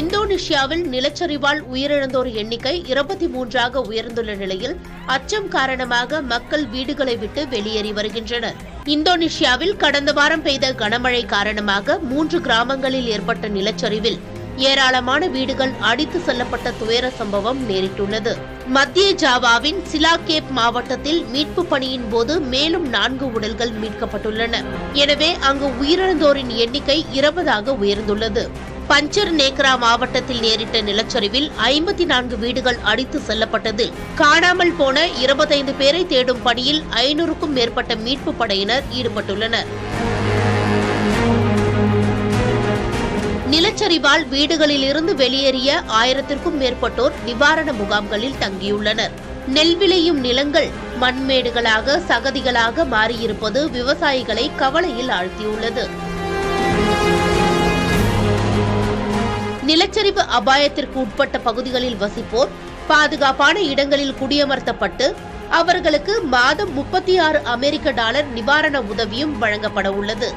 இந்தோனேஷியாவில் நிலச்சரிவால் உயிரிழந்தோர் எண்ணிக்கை 23ஆக உயர்ந்துள்ள நிலையில் அச்சம் காரணமாக மக்கள் வீடுகளை விட்டு வெளியேறி வருகின்றனர். இந்தோனேஷியாவில் கடந்த வாரம் பெய்த கனமழை காரணமாக 3 கிராமங்களில் ஏற்பட்ட நிலச்சரிவில் ஏராளமான வீடுகள் அடித்து செல்லப்பட்ட துயர சம்பவம் நேரிட்டுள்ளது. மத்திய ஜாவாவின் சிலாகேப் மாவட்டத்தில் மீட்பு பணியின் போது மேலும் 4 உடல்கள் மீட்கப்பட்டுள்ளன. எனவே அங்கு உயிரிழந்தோரின் எண்ணிக்கை 20ஆக உயர்ந்துள்ளது. பஞ்சர் நேக்ரா மாவட்டத்தில் நேரிட்ட நிலச்சரிவில் 54 வீடுகள் அடித்து செல்லப்பட்டதில் காணாமல் போன 25 பேரை தேடும் பணியில் 500க்கும் மேற்பட்ட மீட்பு படையினர் ஈடுபட்டுள்ளனர். நிலச்சரிவால் வீடுகளில் இருந்து வெளியேறிய 1000க்கும் மேற்பட்டோர் நிவாரண முகாம்களில் தங்கியுள்ளனர். நெல் விளையும் நிலங்கள் மண்மேடுகளாக சகதிகளாக மாறியிருப்பது விவசாயிகளை கவலையில் ஆழ்த்தியுள்ளது. நிலச்சரிவு அபாயத்திற்கு உட்பட்ட பகுதிகளில் வசிப்போர் பாதுகாப்பான இடங்களில் குடியமர்த்தப்பட்டு அவர்களுக்கு மாதம் $36 அமெரிக்க நிவாரண உதவியும் வழங்கப்பட உள்ளது.